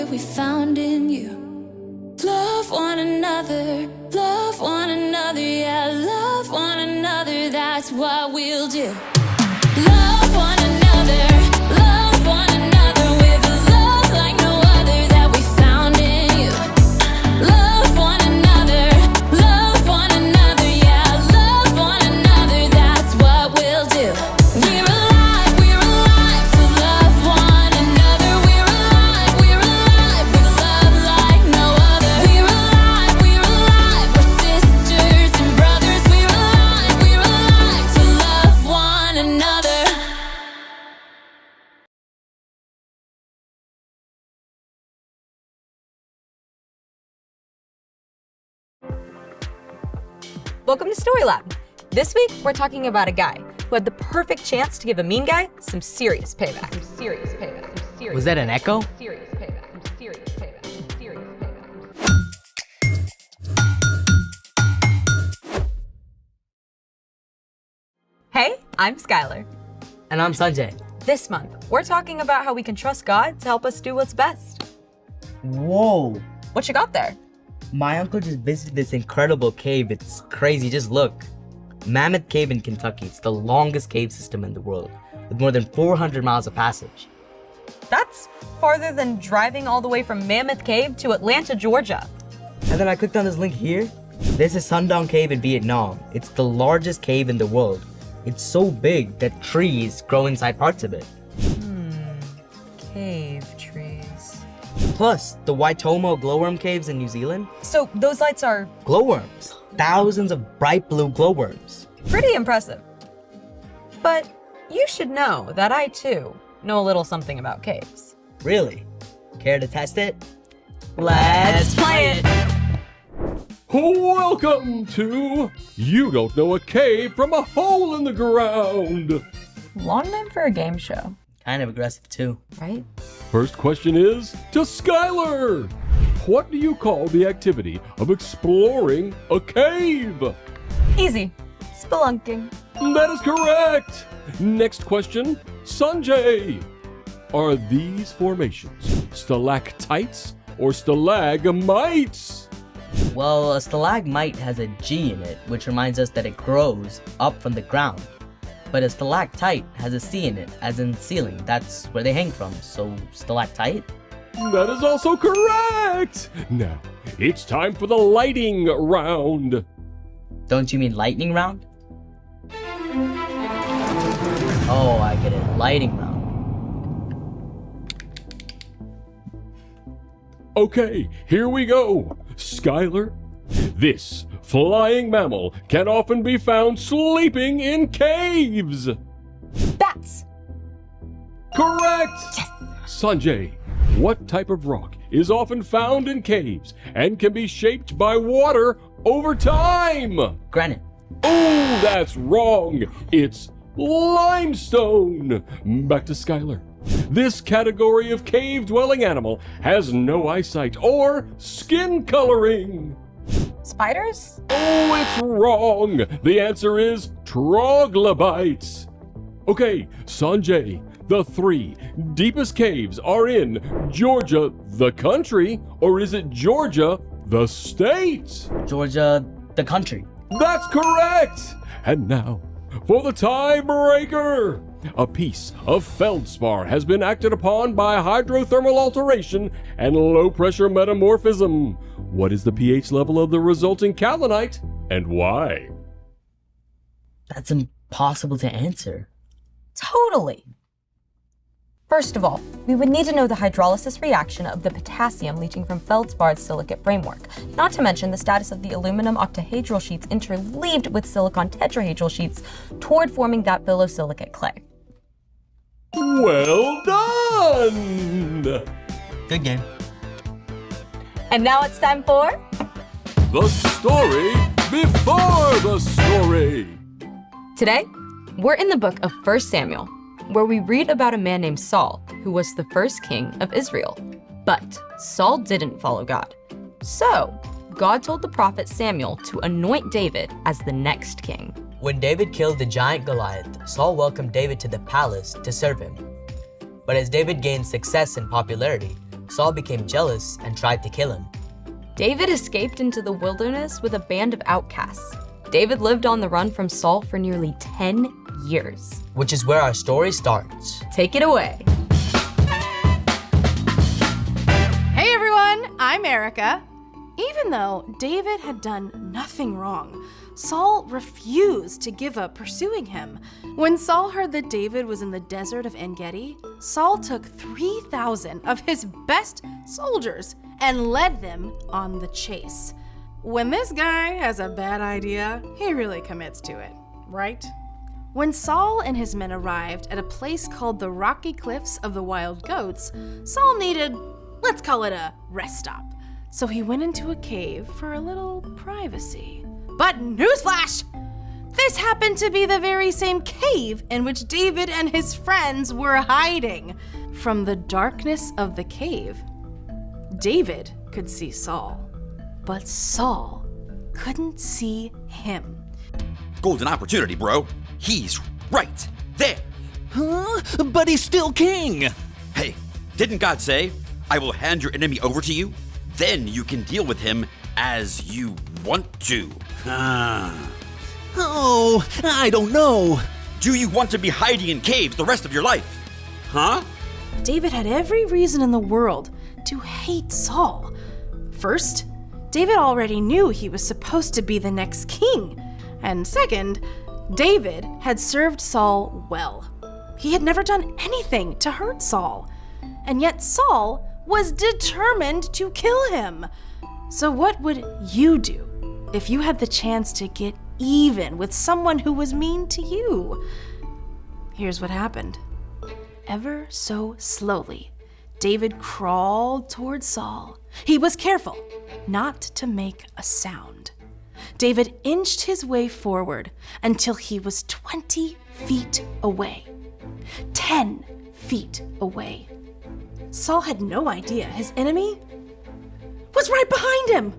joy we found in you. Love one another, yeah, love one another, that's what we'll do. Love one another with a love like no other that we found in you. Love one another, yeah, love one another, that's what we'll do. We're alive to love one another. We're alive with love like no other. We're alive, we're sisters and brothers. We're alive to love one another. Welcome to Story Lab. This week, we're talking about a guy who had the perfect chance to give a mean guy some serious payback. Was that an echo? Hey, I'm Skylar. And I'm Sanjay. This month, we're talking about how we can trust God to help us do what's best. Whoa! What you got there? My uncle just visited this incredible cave. It's crazy, just look. Mammoth Cave in Kentucky. It's the longest cave system in the world, with more than 400 miles of passage. That's farther than driving all the way from Mammoth Cave to Atlanta, Georgia. And then I clicked on this link here. This is Sundown Cave in Vietnam. It's the largest cave in the world. It's so big that trees grow inside parts of it. Cave trees. Plus, the Waitomo glowworm caves in New Zealand. So those lights are Glowworms. Thousands of bright blue glowworms. pretty impressive. But you should know that I, too, know a little something about caves. Really? Care to test it? Let's play it! Welcome to You Don't Know a Cave from a Hole in the Ground. Long name for a game show, Kind of aggressive too. right? First question is to Skylar. What do you call the activity of exploring a cave? Easy. Spelunking. That is correct. Next question, Sanjay. Are these formations stalactites or stalagmites? Well, a stalagmite has a G in it, which reminds us that it grows up from the ground. But a stalactite has a C in it, as in ceiling. That's where they hang from, so stalactite? That is also correct. Now, it's time for the lighting round. Don't you mean lightning round? Oh, I get it. Lighting round. Okay, here we go. Skylar, this flying mammal can often be found sleeping in caves. Bats. Correct! Sanjay, what type of rock is often found in caves and can be shaped by water over time? Granite. Oh, that's wrong. It's limestone. Back to Skylar. This category of cave-dwelling animal has no eyesight or skin coloring. Spiders? Oh, it's wrong. The answer is troglobites. Okay, Sanjay, the 3 deepest caves are in Georgia, the country, or is it Georgia, the state? Georgia, the country. That's correct! And now, for the tiebreaker. A piece of feldspar has been acted upon by hydrothermal alteration and low-pressure metamorphism. What is the pH level of the resulting kaolinite, and why? That's impossible to answer. Totally. First of all, we would need to know the hydrolysis reaction of the potassium leaching from feldspar's silicate framework, not to mention the status of the aluminum octahedral sheets interleaved with silicon tetrahedral sheets toward forming that phyllosilicate clay. Well done! Good game. And now it's time for The story before the story. Today, we're in the book of 1 Samuel, where we read about a man named Saul, who was the first king of Israel. But Saul didn't follow God. So, God told the prophet Samuel to anoint David as the next king. When David killed the giant Goliath, Saul welcomed David to the palace to serve him. But as David gained success and popularity, Saul became jealous and tried to kill him. David escaped into the wilderness with a band of outcasts. David lived on the run from Saul for nearly 10 years. Which is where our story starts. Take it away. Hey everyone, I'm Erica. Even though David had done nothing wrong, Saul refused to give up pursuing him. When Saul heard that David was in the desert of En-Gedi, Saul took 3,000 of his best soldiers and led them on the chase. When this guy has a bad idea, he really commits to it, right? When Saul and his men arrived at a place called the Rocky Cliffs of the Wild Goats, Saul needed, let's call it a rest stop. So he went into a cave for a little privacy. But newsflash! This happened to be the very same cave in which David and his friends were hiding. From the darkness of the cave, David could see Saul, but Saul couldn't see him. Golden opportunity, bro. He's right there. Huh? But he's still king! Hey, didn't God say, I will hand your enemy over to you? Then you can deal with him as you want to. Oh, I don't know. Do you want to be hiding in caves the rest of your life? Huh? David had every reason in the world to hate Saul. First, David already knew he was supposed to be the next king. And second, David had served Saul well. He had never done anything to hurt Saul. And yet Saul was determined to kill him. So what would you do if you had the chance to get even with someone who was mean to you? Here's what happened. Ever so slowly, David crawled towards Saul. He was careful not to make a sound. David inched his way forward until he was 20 feet away, 10 feet away. Saul had no idea his enemy was right behind him.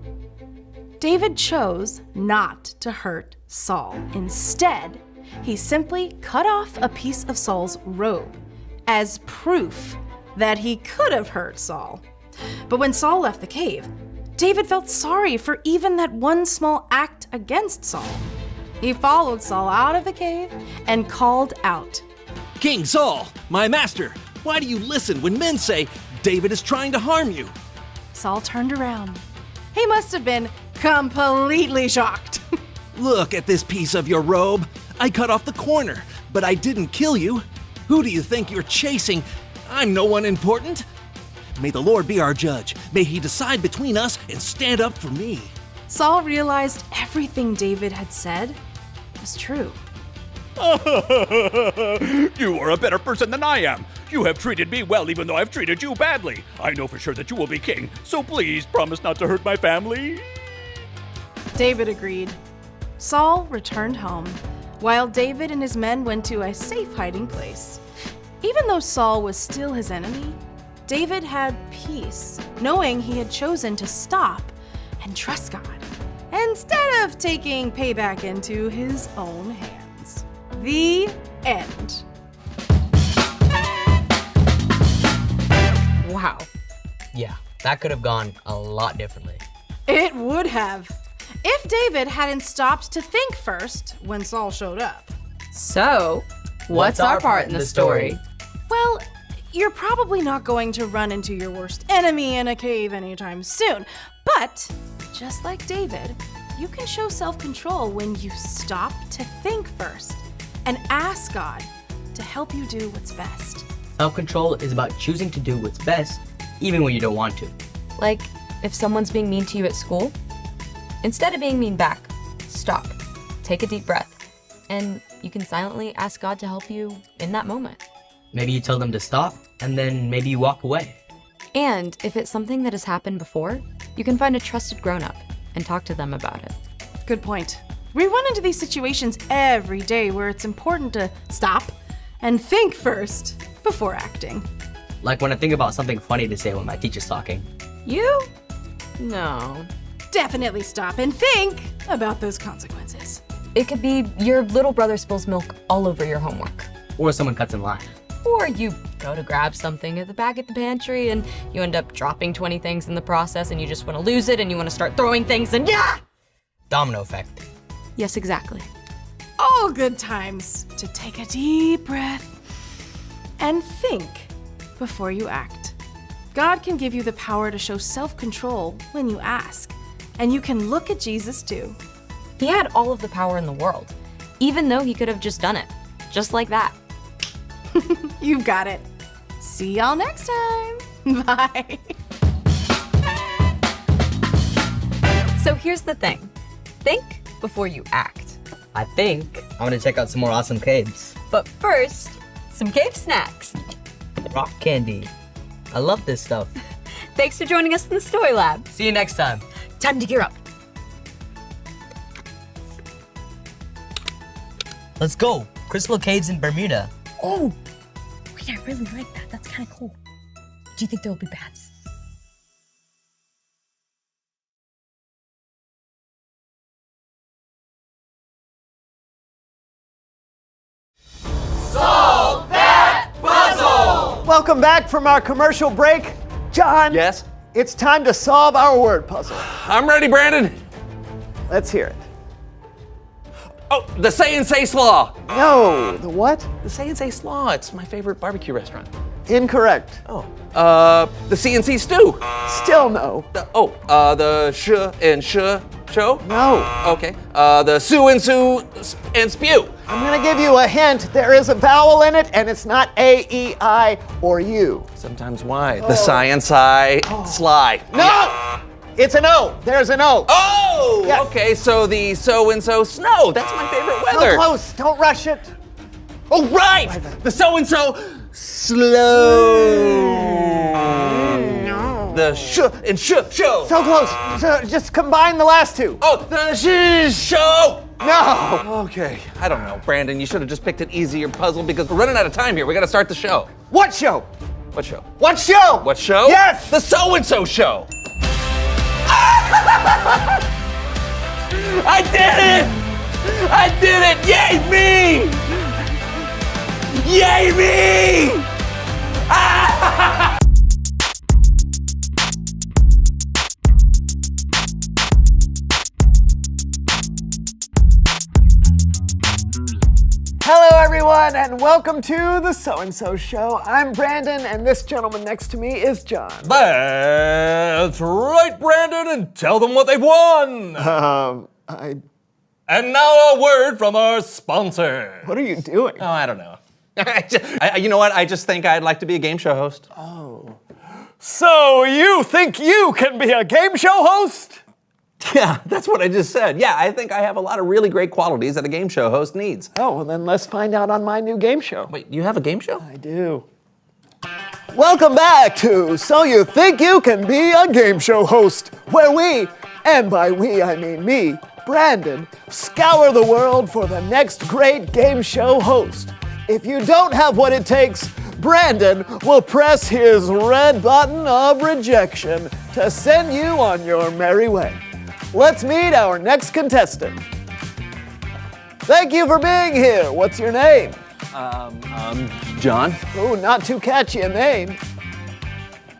David chose not to hurt Saul. Instead, he simply cut off a piece of Saul's robe as proof that he could have hurt Saul. But when Saul left the cave, David felt sorry for even that one small act against Saul. He followed Saul out of the cave and called out, King Saul, my master, why do you listen when men say David is trying to harm you? Saul turned around. He must have been completely shocked. Look at this piece of your robe. I cut off the corner, but I didn't kill you. Who do you think you're chasing? I'm no one important. May the Lord be our judge. May he decide between us and stand up for me. Saul realized everything David had said was true. You are a better person than I am. You have treated me well even though I've treated you badly. I know for sure that you will be king, so please promise not to hurt my family. David agreed. Saul returned home, while David and his men went to a safe hiding place. Even though Saul was still his enemy, David had peace, knowing he had chosen to stop and trust God, instead of taking payback into his own hands. The end. Wow. Yeah, that could have gone a lot differently. It would have, if David hadn't stopped to think first when Saul showed up. So, what's our part in the story? Well, you're probably not going to run into your worst enemy in a cave anytime soon. But, just like David, you can show self-control when you stop to think first and ask God to help you do what's best. Self-control is about choosing to do what's best, even when you don't want to. Like, if someone's being mean to you at school, instead of being mean back, stop, take a deep breath, and you can silently ask God to help you in that moment. Maybe you tell them to stop, and then maybe you walk away. And if it's something that has happened before, you can find a trusted grown-up and talk to them about it. Good point. We run into these situations every day where it's important to stop and think first before acting. Like when I think about something funny to say when my teacher's talking. You? No. Definitely stop and think about those consequences. It could be your little brother spills milk all over your homework. Or someone cuts in line. Or you go to grab something at the back at the pantry and you end up dropping 20 things in the process and you just want to lose it and you want to start throwing things and yeah! Domino effect. Yes, exactly. All good times to take a deep breath and think before you act. God can give you the power to show self-control when you ask, and you can look at Jesus too. He had all of the power in the world, even though he could have just done it, just like that. You've got it. See y'all next time. Bye. So here's the thing. Think before you act. I think I want to check out some more awesome caves. But first, some cave snacks. Rock candy. I love this stuff. Thanks for joining us in the Story Lab. See you next time. Time to gear up. Let's go. Crystal Caves in Bermuda. Oh, wait, I really like that. That's kind of cool. Do you think there will be bats? Welcome back from our commercial break. John, Yes? it's time to solve our word puzzle. I'm ready, Brandon. Let's hear it. Oh, the Say and Say Slaw. No, the what? The Say and Say Slaw. It's my favorite barbecue restaurant. Incorrect. Oh. The CNC Stew. Still no. The Sh and Sh Show. No. Okay. The Sue and Sue and Spew. I'm gonna give you a hint. There is a vowel in it, and it's not A, E, I, or U. Sometimes Y. The Science I Sly. No! It's an O. There's an O. Oh! Yeah. Okay, so the so and so snow. That's my favorite So weather. close. Don't rush it. Oh, right! The so and so slow. The sh and sh show. So close. So just combine the last two. Oh, the sh show. No. Okay, I don't know, Brandon. You should have just picked an easier puzzle because we're running out of time here. We got to start the show. What show? What show? What show? What show? Yes. The so and so show. I did it! I did it! Yay me! Yay me! Hello, everyone, and welcome to the So and So Show. I'm Brandon, and this gentleman next to me is John. That's right, Brandon, and tell them what they've won. And now a word from our sponsor. What are you doing? Oh, I don't know. You know what? I just think I'd like to be a game show host. So you think you can be a game show host? Yeah, that's what I just said. Yeah, I think I have a lot of really great qualities that a game show host needs. Oh, well then let's find out on my new game show. Wait, you have a game show? I do. Welcome back to So You Think You Can Be a Game Show Host, where we, and by we I mean me, Brandon, scour the world for the next great game show host. If you don't have what it takes, Brandon will press his red button of rejection to send you on your merry way. Let's meet our next contestant. Thank you for being here. What's your name? John. Oh, not too catchy a name.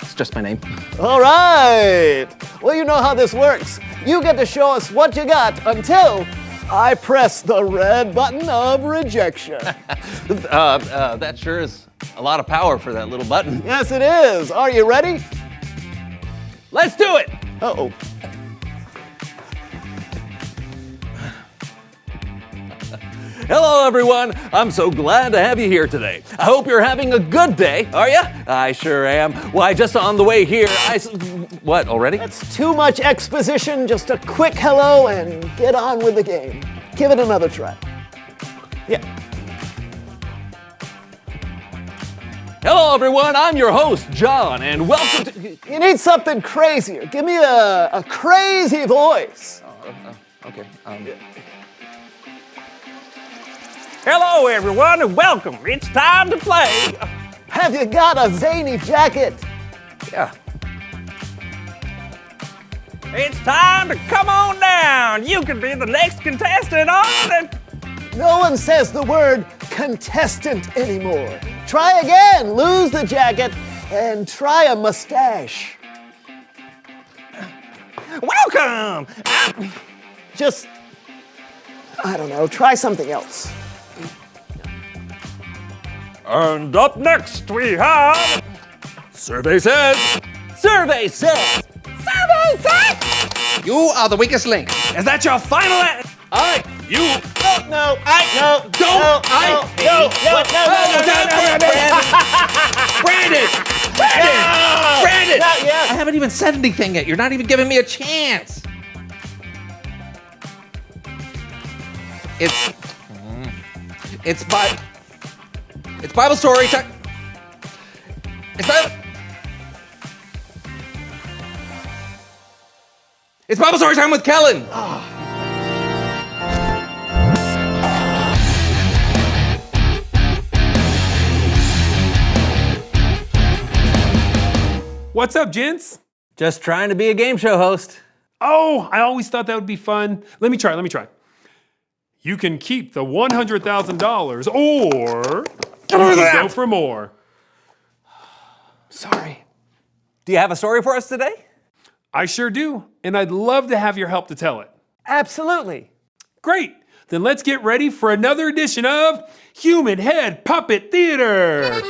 It's just my name. All right. Well, you know how this works. You get to show us what you got until I press the red button of rejection. That sure is a lot of power for that little button. Yes, it is. Are you ready? Let's do it! Uh-oh. Hello, everyone. I'm so glad to have you here today. I hope you're having a good day, are you? I sure am. Why, just on the way here, What, already? That's too much exposition. Just a quick hello and get on with the game. Give it another try. Yeah. Hello, everyone. I'm your host, John, and welcome to... You need something crazier. Give me a crazy voice. Okay. Hello, everyone, and welcome. It's time to play. Have you got a zany jacket? Yeah. It's time to come on down. You can be the next contestant on it. No one says the word contestant anymore. Try again. Lose the jacket and try a mustache. Welcome! Just, I don't know, try something else. And up next we have... Survey says... Survey says. You are the weakest link. Is that your final answer? You... No. Brandon! Not yet. I haven't even said anything yet. You're not even giving me a chance. It's Bible story time. It's Bible story time with Kellen. What's up, gents? Just trying to be a game show host. Oh, I always thought that would be fun. Let me try. You can keep the $100,000 or you can go for more. Sorry. Do you have a story for us today? I sure do, and I'd love to have your help to tell it. Absolutely. Great, then let's get ready for another edition of Human Head Puppet Theater.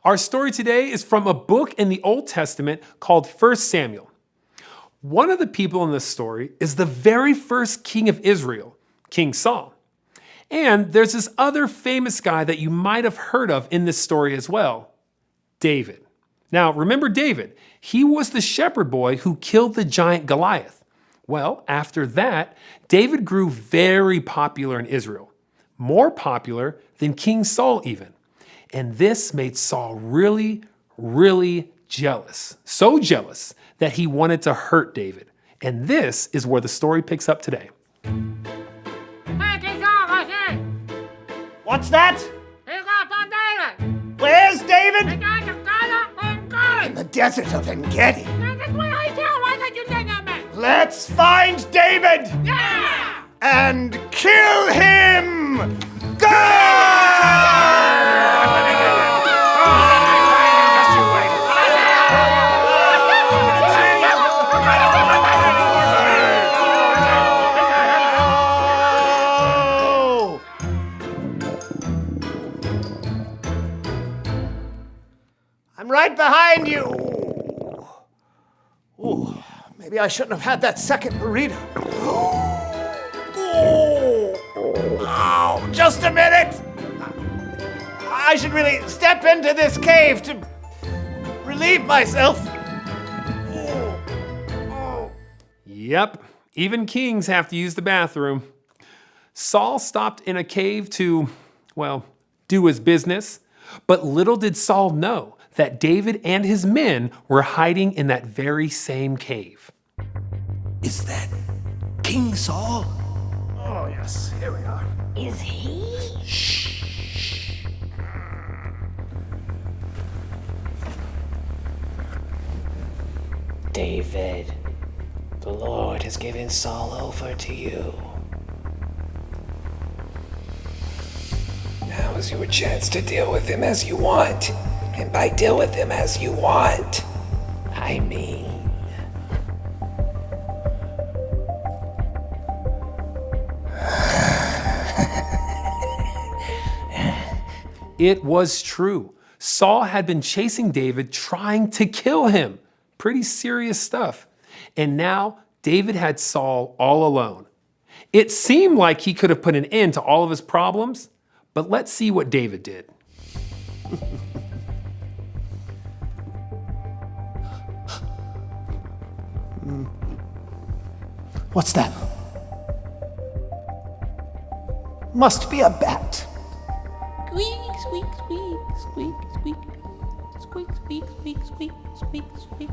Our story today is from a book in the Old Testament called 1 Samuel. One of the people in this story is the very first king of Israel, King Saul. And there's this other famous guy that you might have heard of in this story as well, David. Now, remember David? He was the shepherd boy who killed the giant Goliath. Well, after that, David grew very popular in Israel, more popular than King Saul even. And this made Saul really, really jealous. So jealous that he wanted to hurt David. And this is where the story picks up today. What's that? Where's David? In the desert of En-Gedi. Let's find David! Yeah! And kill him! I'm right behind you. Ooh, maybe I shouldn't have had that second burrito. Oh, just a minute. I should really step into this cave to relieve myself. Yep, even kings have to use the bathroom. Saul stopped in a cave to, well, do his business. But little did Saul know that David and his men were hiding in that very same cave. Is that King Saul? Oh, yes, here we are. Is he? David, the Lord has given Saul over to you. Now is your chance to deal with him as you want. And by deal with him as you want, I mean... It was true. Saul had been chasing David, trying to kill him. Pretty serious stuff. And now David had Saul all alone. It seemed like he could have put an end to all of his problems, but let's see what David did. What's that? Must be a bat. Squeak, squeak, squeak, squeak, squeak. Squeak, squeak, squeak, squeak, squeak, squeak.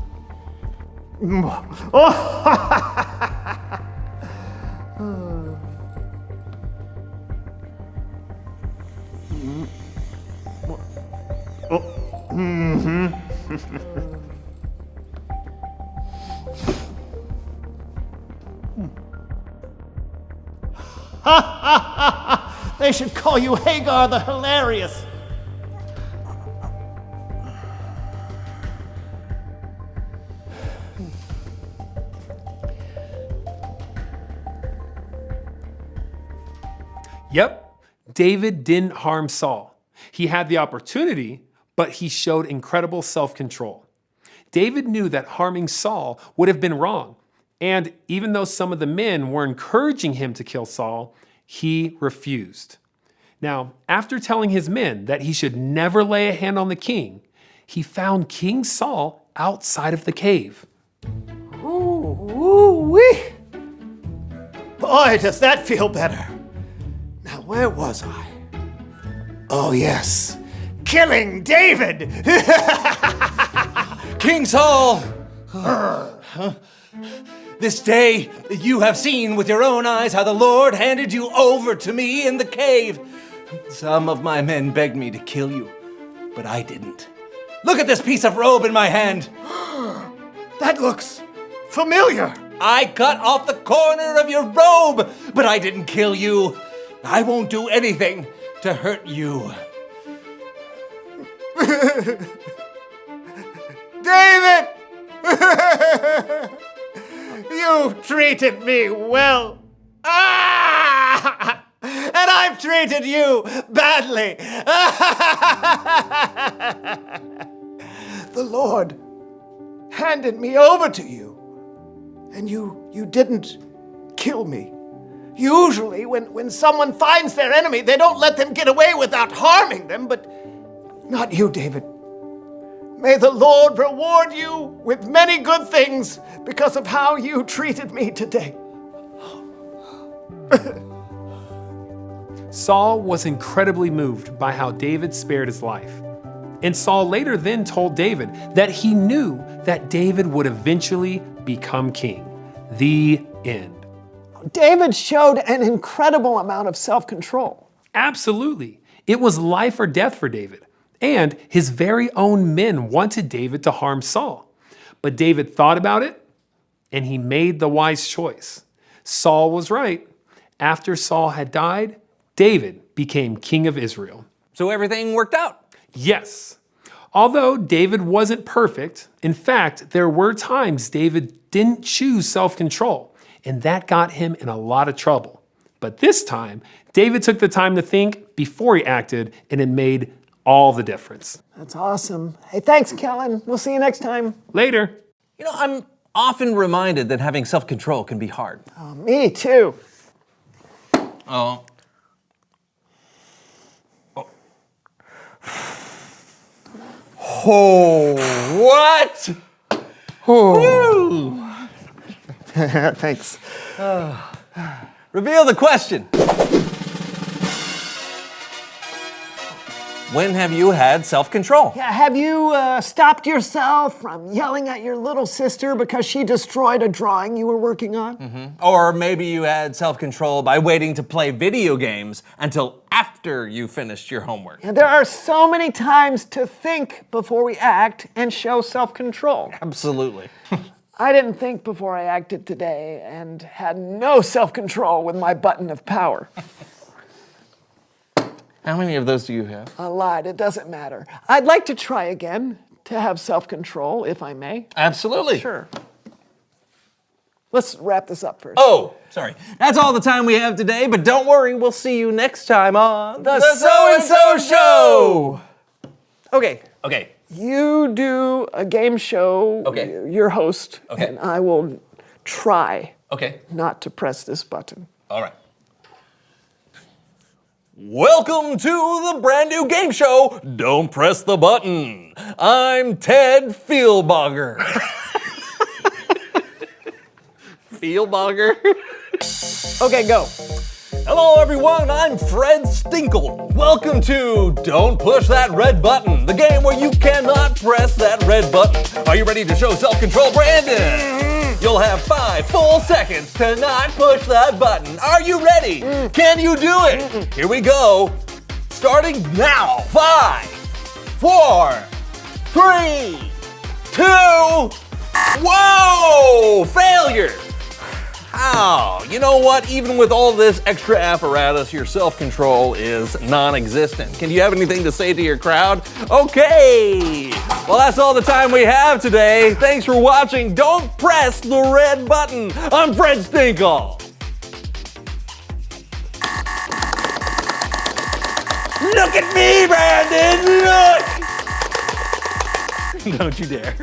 they should call you Hagar the Hilarious. Yep, David didn't harm Saul. He had the opportunity, but he showed incredible self-control. David knew that harming Saul would have been wrong, and even though some of the men were encouraging him to kill Saul, he refused. Now, after telling his men that he should never lay a hand on the king, he found King Saul outside of the cave. Ooh-wee. Boy, does that feel better. Now, where was I? Oh, yes. Killing David! King Saul! This day you have seen with your own eyes how the Lord handed you over to me in the cave. Some of my men begged me to kill you, but I didn't. Look at this piece of robe in my hand. That looks familiar. I cut off the corner of your robe, but I didn't kill you. I won't do anything to hurt you. David! You've treated me well. Ah! And I've treated you badly. The Lord handed me over to you, and you didn't kill me. Usually, when someone finds their enemy, they don't let them get away without harming them, but not you, David. May the Lord reward you with many good things because of how you treated me today. Saul was incredibly moved by how David spared his life. And Saul later then told David that he knew that David would eventually become king. The end. David showed an incredible amount of self-control. Absolutely. It was life or death for David. And his very own men wanted David to harm Saul. But David thought about it, and he made the wise choice. Saul was right. After Saul had died, David became king of Israel. So everything worked out? Yes. Although David wasn't perfect, in fact, there were times David didn't choose self-control, and that got him in a lot of trouble. But this time, David took the time to think before he acted, and it made all the difference. That's awesome. Hey, thanks, Kellen. We'll see you next time. Later. You know, I'm often reminded that having self-control can be hard. Oh, me too. Oh. Oh, what? Oh. Thanks. Reveal the question. When have you had self-control? Yeah, have you stopped yourself from yelling at your little sister because she destroyed a drawing you were working on? Mm-hmm. Or maybe you had self-control by waiting to play video games until after you finished your homework. Yeah, there are so many times to think before we act and show self-control. Absolutely. I didn't think before I acted today and had no self-control with my button of power. How many of those do you have? I lied, it doesn't matter. I'd like to try again to have self-control, if I may. Absolutely. Sure. Let's wrap this up first. Oh, sorry. That's all the time we have today, but don't worry, we'll see you next time on The So-and-So Show! Okay. Okay. You do a game show, Okay. your host, Okay. and I will try Okay. not to press this button. All right. Welcome to the brand new game show, Don't Press the Button. I'm Ted Feelbogger. Feelbogger? Okay, go. Hello everyone, I'm Fred Stinkle. Welcome to Don't Push That Red Button, the game where you cannot press that red button. Are you ready to show self-control, Brandon? You'll have 5 full seconds to not push that button. Are you ready? Can you do it? Here we go. Starting now. 5, 4, 3, 2, whoa! Failure! How? You know what? Even with all this extra apparatus, your self-control is non-existent. Can you have anything to say to your crowd? Okay! Well, that's all the time we have today. Thanks for watching. Don't press the red button. I'm Fred Stinkall. Look at me, Brandon! Look! Don't you dare.